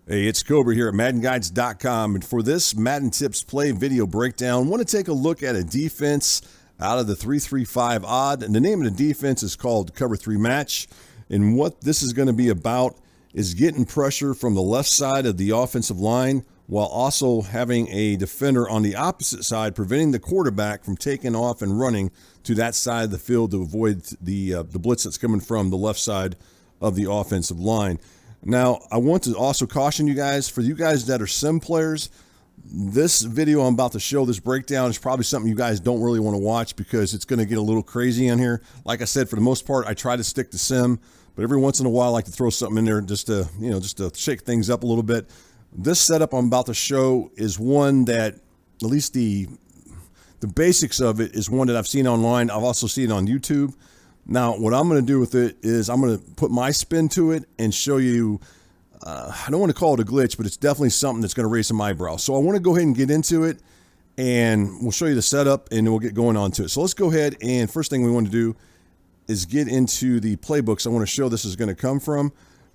Hey, it's Cobra here at MaddenGuides.com, and for this Madden Tips Play video breakdown, I want to take a look at a defense out of the 3-3-5 odd, and the name of the defense is called Cover 3 Match, and what this is going to be about is getting pressure from the left side of the offensive line while also having a defender on the opposite side, preventing the quarterback from taking off and running to that side of the field to avoid the blitz that's coming from the left side of the offensive line. Now, I want to also caution you guys, for you guys that are sim players, this video I'm about to show, this breakdown, is probably something you guys don't really want to watch because it's going to get a little crazy in here. Like I said, for the most part, I try to stick to sim, but every once in a while I like to throw something in there just to shake things up a little bit. This setup I'm about to show is one that, at least the basics of it, is one that I've seen online. I've also seen it on YouTube. Now, what I'm going to do with it is I'm going to put my spin to it and show you, I don't want to call it a glitch, but it's definitely something that's going to raise some eyebrows. So I want to go ahead and get into it, and we'll show you the setup, and then we'll get going on to it. So let's go ahead, and first thing we want to do is get into the playbooks I want to show this is going to come from.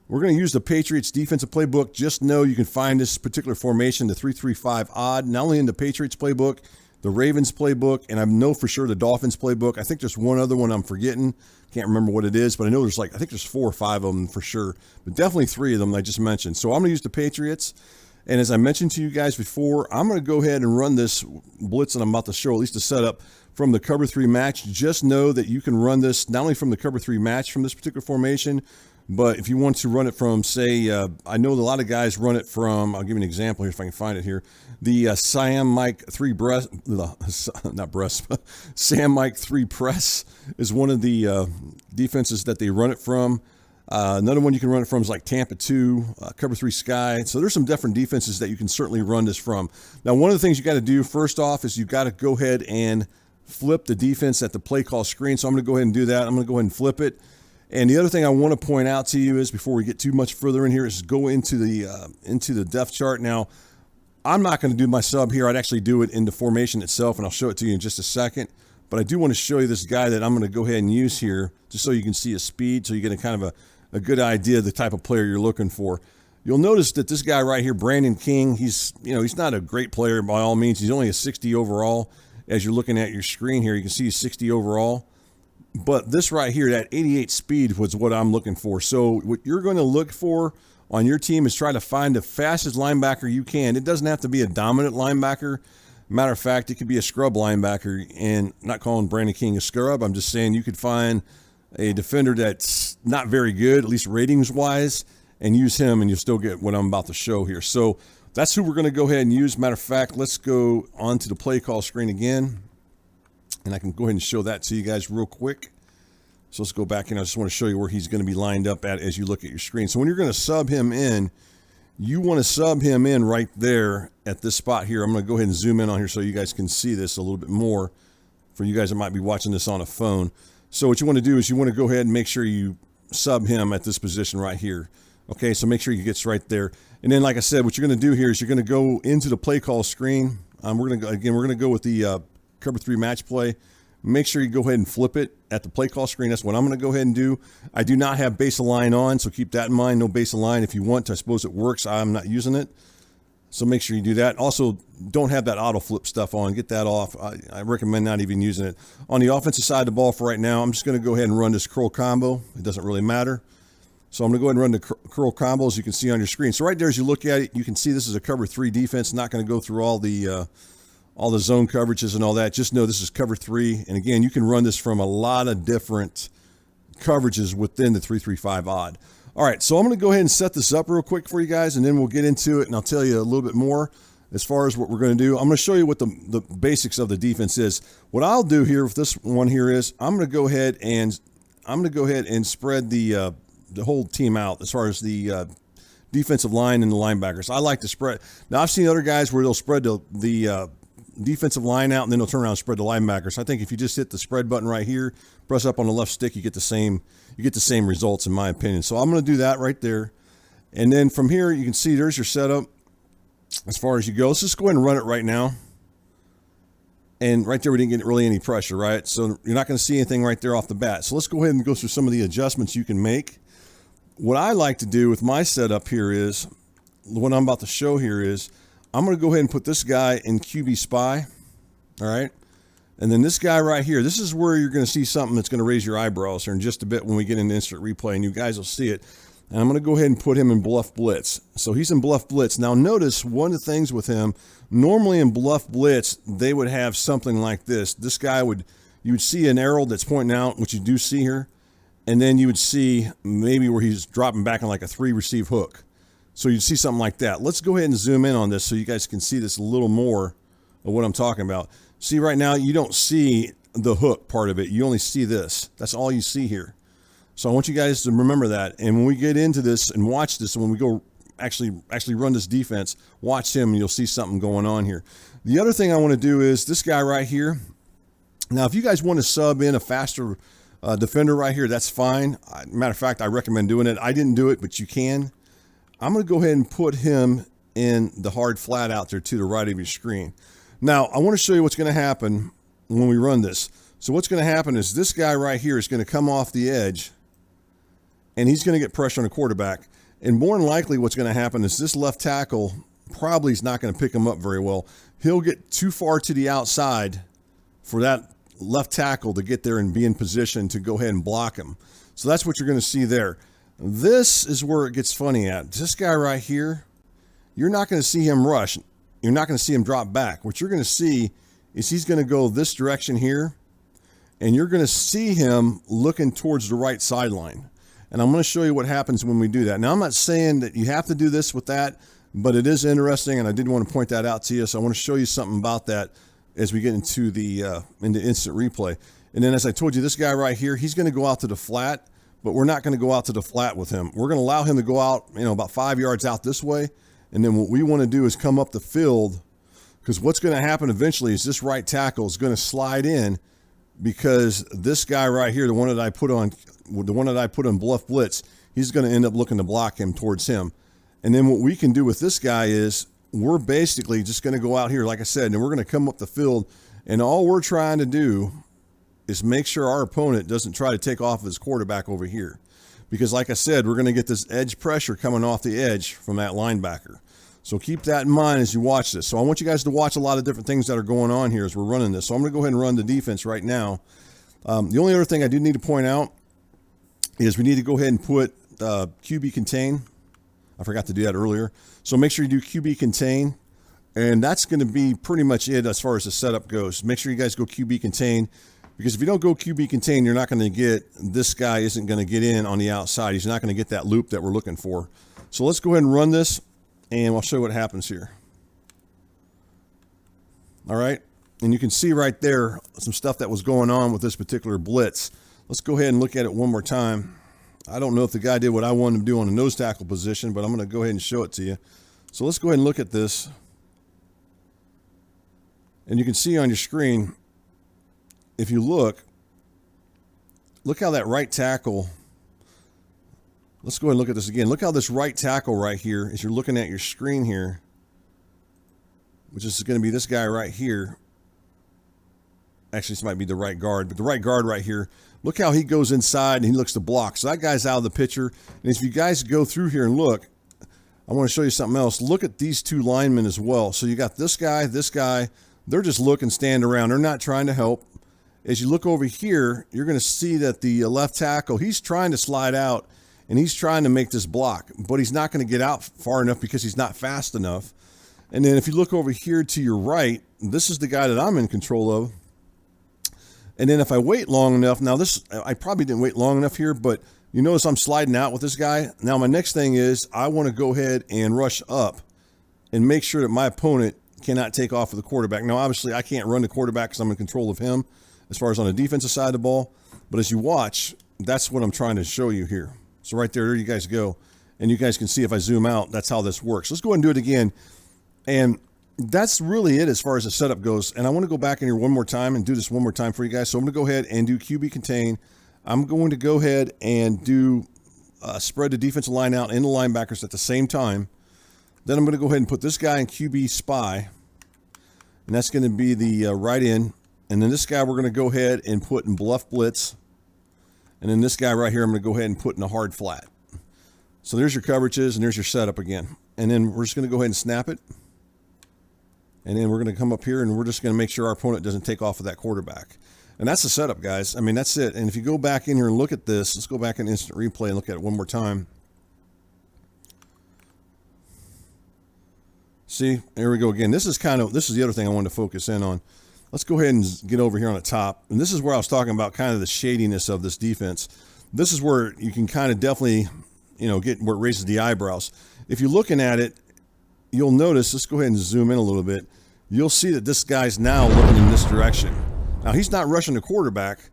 We're going to use the Patriots defensive playbook. Just know you can find this particular formation, the 3-3-5 odd, not only in the Patriots playbook, the Ravens playbook, and I know for sure the Dolphins playbook. I think there's one other one I'm forgetting. Can't remember what it is, but I know there's I think there's 4 or 5 of them for sure, but definitely 3 of them I just mentioned. So I'm going to use the Patriots, and as I mentioned to you guys before, I'm going to go ahead and run this blitz that I'm about to show, at least the setup, from the Cover 3 match. Just know that you can run this not only from the Cover 3 match from this particular formation, but if you want to run it from, say, I know a lot of guys run it from, I'll give you an example here if I can find it here, the Sam Mike 3 breast, not breast, Sam Mike 3 press is one of the defenses that they run it from. Another one you can run it from is like Tampa 2, Cover 3 Sky. So there's some different defenses that you can certainly run this from. Now, one of the things you got to do first off is you got to go ahead and flip the defense at the play call screen. So I'm going to go ahead and do that. I'm going to go ahead and flip it. And the other thing I want to point out to you is, before we get too much further in here, is go into the depth chart. Now, I'm not going to do my sub here. I'd actually do it in the formation itself, and I'll show it to you in just a second. But I do want to show you this guy that I'm going to go ahead and use here, just so you can see his speed, so you get a kind of a good idea of the type of player you're looking for. You'll notice that this guy right here, Brandon King, he's not a great player by all means. He's only a 60 overall. As you're looking at your screen here, you can see he's 60 overall. But this right here, that 88 speed, was what I'm looking for. So what you're going to look for on your team is try to find the fastest linebacker you can. It doesn't have to be a dominant linebacker. Matter of fact, it could be a scrub linebacker. And I'm not calling Brandon King a scrub. I'm just saying you could find a defender that's not very good, at least ratings-wise, and use him, and you'll still get what I'm about to show here. So that's who we're going to go ahead and use. Matter of fact, let's go onto the play call screen again. And I can go ahead and show that to you guys real quick. So let's go back, and I just want to show you where he's going to be lined up at as you look at your screen. So when you're going to sub him in, you want to sub him in right there at this spot here. I'm going to go ahead and zoom in on here so you guys can see this a little bit more for you guys that might be watching this on a phone. So what you want to do is you want to go ahead and make sure you sub him at this position right here. Okay, so make sure he gets right there. And then, like I said, what you're going to do here is you're going to go into the play call screen. We're going to go with the Cover 3 match play. Make sure you go ahead and flip it at the play call screen. That's what I'm going to go ahead and do. I do not have base align on, so keep that in mind. No base align. If you want to, I suppose it works. I'm not using it. So make sure you do that. Also, don't have that auto flip stuff on. Get that off. I recommend not even using it. On the offensive side of the ball for right now, I'm just going to go ahead and run this curl combo. It doesn't really matter. So I'm going to go ahead and run the curl combo, as you can see on your screen. So right there, as you look at it, you can see this is a Cover 3 defense. Not going to go through all the zone coverages and all that. Just know this is Cover 3. And again, you can run this from a lot of different coverages within the 3-3-5 odd. All right, so I'm going to go ahead and set this up real quick for you guys, and then we'll get into it, and I'll tell you a little bit more as far as what we're going to do. I'm going to show you what the basics of the defense is. What I'll do here with this one here is I'm going to go ahead and spread the whole team out as far as the defensive line and the linebackers. I like to spread. Now, I've seen other guys where they'll spread the defensive line out, and then they'll turn around and spread the linebackers. I think if you just hit the spread button right here, press up on the left stick, you get the same results, in my opinion. So I'm going to do that right there. And then from here, you can see there's your setup as far as you go. Let's just go ahead and run it right now. And right there, we didn't get really any pressure, right? So you're not going to see anything right there off the bat. So let's go ahead and go through some of the adjustments you can make. What I like to do with my setup here is what I'm about to show here is I'm going to go ahead and put this guy in QB spy. All right. And then this guy right here, this is where you're going to see something that's going to raise your eyebrows here in just a bit when we get into instant replay, and you guys will see it. And I'm going to go ahead and put him in Bluff Blitz. So he's in Bluff Blitz. Now notice one of the things with him, normally in Bluff Blitz, they would have something like this. This guy you would see an arrow that's pointing out, which you do see here. And then you would see maybe where he's dropping back on like a 3 receive hook. So you'd see something like that. Let's go ahead and zoom in on this so you guys can see this a little more of what I'm talking about. See, right now, you don't see the hook part of it. You only see this. That's all you see here. So I want you guys to remember that. And when we get into this and watch this, and when we go actually run this defense, watch him and you'll see something going on here. The other thing I want to do is this guy right here. Now, if you guys want to sub in a faster defender right here, that's fine. Matter of fact, I recommend doing it. I didn't do it, but you can. I'm going to go ahead and put him in the hard flat out there to the right of your screen. Now, I want to show you what's going to happen when we run this. So what's going to happen is this guy right here is going to come off the edge, and he's going to get pressure on the quarterback. And more than likely what's going to happen is this left tackle probably is not going to pick him up very well. He'll get too far to the outside for that left tackle to get there and be in position to go ahead and block him. So that's what you're going to see there. This is where it gets funny at. This guy right here, you're not going to see him rush. You're not going to see him drop back. What you're going to see is he's going to go this direction here, and you're going to see him looking towards the right sideline. And I'm going to show you what happens when we do that. Now, I'm not saying that you have to do this with that, but it is interesting, and I did want to point that out to you. So I want to show you something about that as we get into the into instant replay. And then, as I told you, this guy right here, he's going to go out to the flat, but we're not going to go out to the flat with him. We're going to allow him to go out, about 5 yards out this way. And then what we want to do is come up the field, because what's going to happen eventually is this right tackle is going to slide in, because this guy right here, the one that I put on Bluff Blitz, he's going to end up looking to block him towards him. And then what we can do with this guy is we're basically just going to go out here, like I said, and we're going to come up the field, and all we're trying to do is make sure our opponent doesn't try to take off his quarterback over here. Because like I said, we're going to get this edge pressure coming off the edge from that linebacker. So keep that in mind as you watch this. So I want you guys to watch a lot of different things that are going on here as we're running this. So I'm going to go ahead and run the defense right now. The only other thing I do need to point out is we need to go ahead and put QB contain. I forgot to do that earlier. So make sure you do QB contain. And that's going to be pretty much it as far as the setup goes. Make sure you guys go QB contain. Because if you don't go QB contain, you're not going to get, this guy isn't going to get in on the outside. He's not going to get that loop that we're looking for. So let's go ahead and run this, and I'll show you what happens here. All right. And you can see right there some stuff that was going on with this particular blitz. Let's go ahead and look at it one more time. I don't know if the guy did what I wanted him to do on the nose tackle position, but I'm going to go ahead and show it to you. So let's go ahead and look at this. And you can see on your screen, if you look how that right tackle, let's go ahead and look at this again. Look how this right tackle right here, as you're looking at your screen here, which is going to be this guy right here. Actually, this might be the right guard, but the right guard right here, look how he goes inside and he looks to block. So that guy's out of the picture. And if you guys go through here and look, I want to show you something else. Look at these two linemen as well. So you got this guy, they're just looking, stand around. They're not trying to help. As you look over here, you're going to see that the left tackle, he's trying to slide out and he's trying to make this block, but he's not going to get out far enough because he's not fast enough. And then if you look over here to your right, this is the guy that I'm in control of. And then if I wait long enough, now this, I probably didn't wait long enough here, but you notice I'm sliding out with this guy. Now my next thing is I want to go ahead and rush up and make sure that my opponent cannot take off with the quarterback. Now, obviously I can't run the quarterback because I'm in control of him as far as on the defensive side of the ball. But as you watch, that's what I'm trying to show you here. So right there you guys go. And you guys can see if I zoom out, that's how this works. Let's go ahead and do it again. And that's really it as far as the setup goes. And I want to go back in here one more time and do this one more time for you guys. So I'm going to go ahead and do QB contain. I'm going to go ahead and do spread the defensive line out and the linebackers at the same time. Then I'm going to go ahead and put this guy in QB spy. And that's going to be the right end. And then this guy we're going to go ahead and put in Bluff Blitz. And then this guy right here I'm going to go ahead and put in a hard flat. So there's your coverages and there's your setup again. and then we're just going to go ahead and snap it. And then we're going to come up here and we're just going to make sure our opponent doesn't take off of that quarterback. And that's the setup, guys. I mean, that's it. And if you go back in here and look at this, let's go back in instant replay and look at it one more time. See, there we go again. This is the other thing I wanted to focus in on. Let's go ahead and get over here on the top. And this is where I was talking about kind of the shadiness of this defense. This is where you can kind of definitely, get where it raises the eyebrows. If you're looking at it, you'll notice, let's go ahead and zoom in a little bit. You'll see that this guy's now looking in this direction. Now, he's not rushing the quarterback,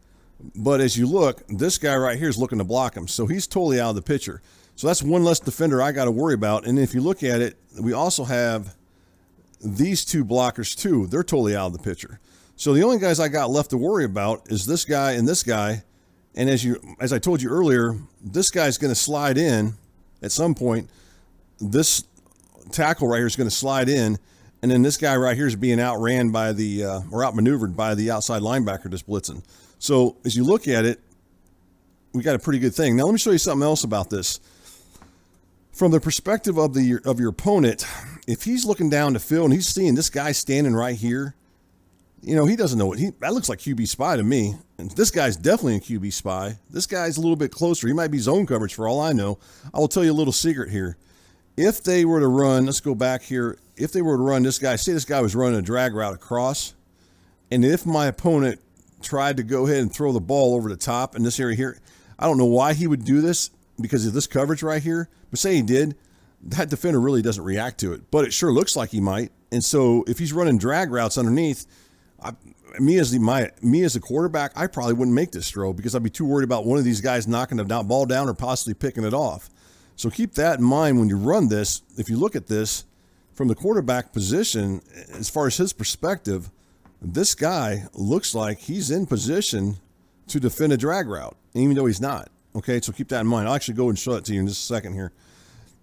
but as you look, this guy right here is looking to block him. So he's totally out of the picture. So that's one less defender I got to worry about. And if you look at it, we also have these two blockers too. They're totally out of the picture. So the only guys I got left to worry about is this guy and this guy. And as I told you earlier, this guy's going to slide in at some point. This tackle right here is going to slide in, and then this guy right here is being outran by or outmaneuvered by the outside linebacker just blitzing. So as you look at it, we got a pretty good thing. Now let me show you something else about this. From the perspective of your opponent, if he's looking down the field and he's seeing this guy standing right here, he doesn't know that looks like QB spy to me. And this guy's definitely a QB spy. This guy's a little bit closer. He might be zone coverage for all I know. I will tell you a little secret here. If they were to run, let's go back here. If they were to run this guy, say this guy was running a drag route across, and if my opponent tried to go ahead and throw the ball over the top in this area here, I don't know why he would do this because of this coverage right here, but say he did, that defender really doesn't react to it, but it sure looks like he might. And so if he's running drag routes underneath, me as a quarterback, I probably wouldn't make this throw because I'd be too worried about one of these guys knocking the ball down or possibly picking it off. So keep that in mind when you run this. If you look at this from the quarterback position, as far as his perspective, this guy looks like he's in position to defend a drag route, even though he's not. Okay, so keep that in mind. I'll actually go and show it to you in just a second here.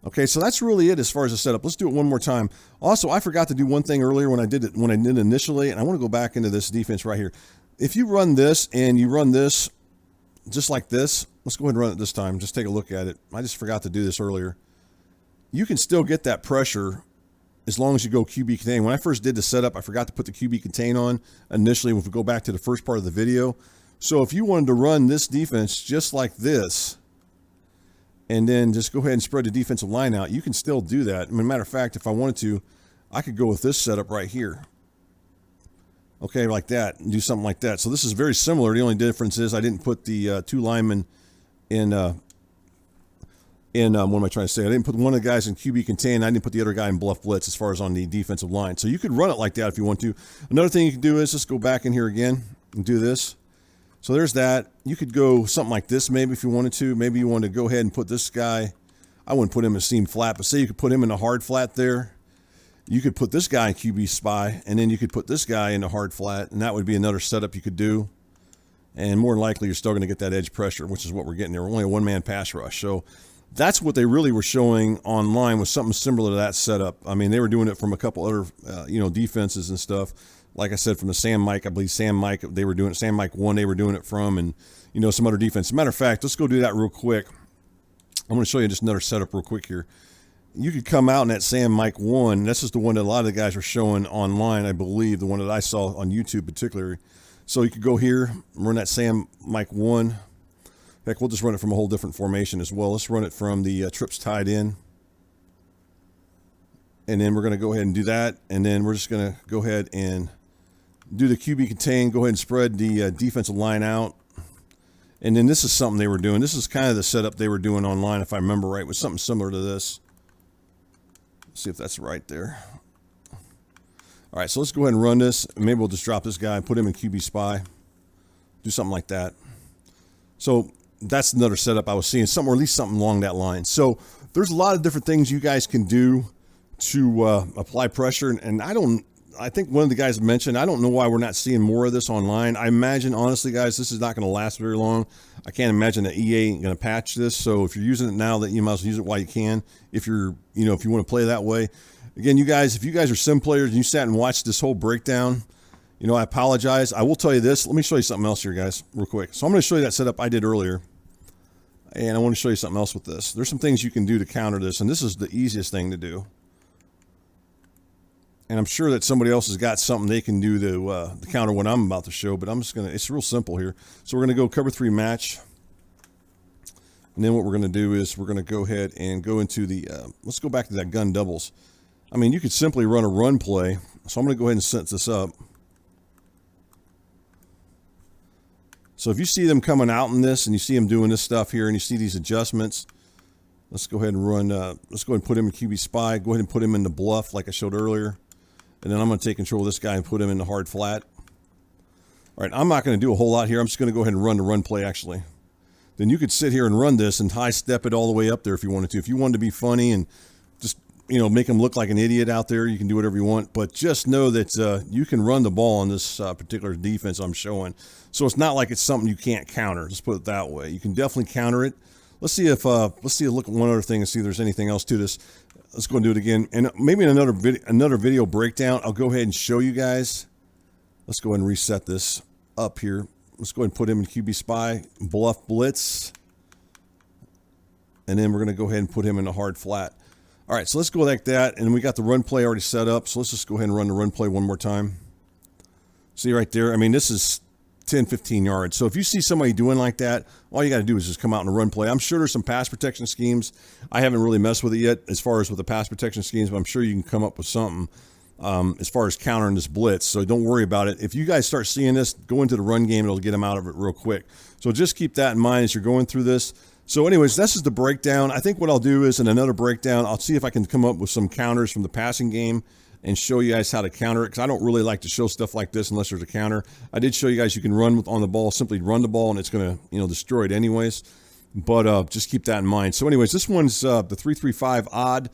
Okay, so that's really it as far as the setup. Let's do it one more time. Also, I forgot to do one thing earlier when I did initially, and I want to go back into this defense right here. If you run this and you run this just like this, let's go ahead and run it this time. Just take a look at it. I just forgot to do this earlier. You can still get that pressure as long as you go QB contain. When I first did the setup, I forgot to put the QB contain on initially if we go back to the first part of the video. So if you wanted to run this defense just like this, and then just go ahead and spread the defensive line out, you can still do that. Matter of fact, if I wanted to, I could go with this setup right here. Okay, like that, and do something like that. So this is very similar. The only difference is I didn't put the two linemen in what am I trying to say? I didn't put one of the guys in QB contain. I didn't put the other guy in Bluff Blitz as far as on the defensive line. So you could run it like that if you want to. Another thing you can do is just go back in here again and do this. So there's that. You could go something like this maybe if you wanted to. Maybe you want to go ahead and put this guy. I wouldn't put him in a seam flat, but say you could put him in a hard flat there. You could put this guy in QB spy, and then you could put this guy in a hard flat, and that would be another setup you could do. And more than likely, you're still going to get that edge pressure, which is what we're getting there. We're only a one-man pass rush. So that's what they really were showing online was something similar to that setup. I mean, they were doing it from a couple other, defenses and stuff. Like I said, from the Sam Mike, I believe Sam Mike, they were doing it. Sam Mike 1, they were doing it from, and, some other defense. As a matter of fact, let's go do that real quick. I'm going to show you just another setup real quick here. You could come out in that Sam Mike 1. This is the one that a lot of the guys were showing online, I believe, the one that I saw on YouTube particularly. So you could go here, run that Sam Mike 1. Heck, we'll just run it from a whole different formation as well. Let's run it from the trips tied in. And then we're going to go ahead and do that. And then we're just going to go ahead and do the QB contain, go ahead and spread the defensive line out. And then this is something they were doing. This is kind of the setup they were doing online, if I remember right, was something similar to this. Let's see if that's right there. All right, so let's go ahead and run this. Maybe we'll just drop this guy and put him in QB spy. Do something like that. So that's another setup I was seeing, something, or at least something along that line. So there's a lot of different things you guys can do to apply pressure. And I think one of the guys mentioned, I don't know why we're not seeing more of this online. I imagine, honestly, guys, this is not going to last very long. I can't imagine that EA ain't going to patch this. So if you're using it now, that you might as well use it while you can. If you're, if you want to play that way. Again, you guys, if you guys are sim players and you sat and watched this whole breakdown, I apologize. I will tell you this. Let me show you something else here, guys, real quick. So I'm going to show you that setup I did earlier. And I want to show you something else with this. There's some things you can do to counter this, and this is the easiest thing to do. And I'm sure that somebody else has got something they can do to counter what I'm about to show, but I'm just going to, it's real simple here. So we're going to go cover 3 match. And then what we're going to do is we're going to go ahead and go into the, let's go back to that gun doubles. I mean, you could simply run a run play. So I'm going to go ahead and set this up. So if you see them coming out in this and you see them doing this stuff here and you see these adjustments, let's go ahead and run, let's go ahead and put him in QB spy. Go ahead and put him in the bluff like I showed earlier. And then I'm going to take control of this guy and put him in the hard flat. All right, I'm not going to do a whole lot here. I'm just going to go ahead and run the run play actually. Then you could sit here and run this and high step it all the way up there if you wanted to. If you wanted to be funny and just, you know, make him look like an idiot out there, you can do whatever you want. But just know that you can run the ball on this particular defense I'm showing. So it's not like it's something you can't counter. Just put it that way. You can definitely counter it. Let's see if look at one other thing and see if there's anything else to this. Let's go and do it again. And maybe in another video breakdown, I'll go ahead and show you guys. Let's go ahead and reset this up here. Let's go ahead and put him in QB spy, Bluff Blitz. And then we're going to go ahead and put him in a hard flat. All right, so let's go like that. And we got the run play already set up. So let's just go ahead and run the run play one more time. See right there? I mean, this is 10, 15 yards. So if you see somebody doing like that, all you got to do is just come out and run play. I'm sure there's some pass protection schemes. I haven't really messed with it yet as far as with the pass protection schemes, but I'm sure you can come up with something as far as countering this blitz. So don't worry about it. If you guys start seeing this, go into the run game. It'll get them out of it real quick. So just keep that in mind as you're going through this. So anyways, this is the breakdown. I think what I'll do is in another breakdown, I'll see if I can come up with some counters from the passing game and show you guys how to counter it, because I don't really like to show stuff like this unless there's a counter. I did show you guys you can run on the ball, simply run the ball, and it's going to, you know, destroy it anyways. But just keep that in mind. So anyways, this one's the 3-3-5 odd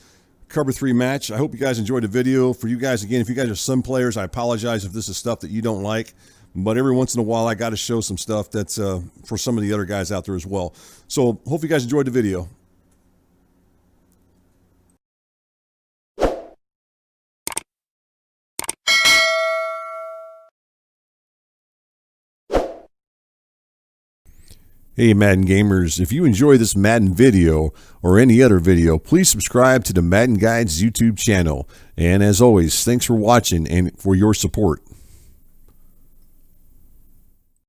cover 3 match. I hope you guys enjoyed the video. For you guys, again, if you guys are some players, I apologize if this is stuff that you don't like. But every once in a while, I got to show some stuff that's for some of the other guys out there as well. So hope you guys enjoyed the video. Hey Madden gamers, if you enjoy this Madden video or any other video, please subscribe to the Madden Guides YouTube channel. And as always, thanks for watching and for your support.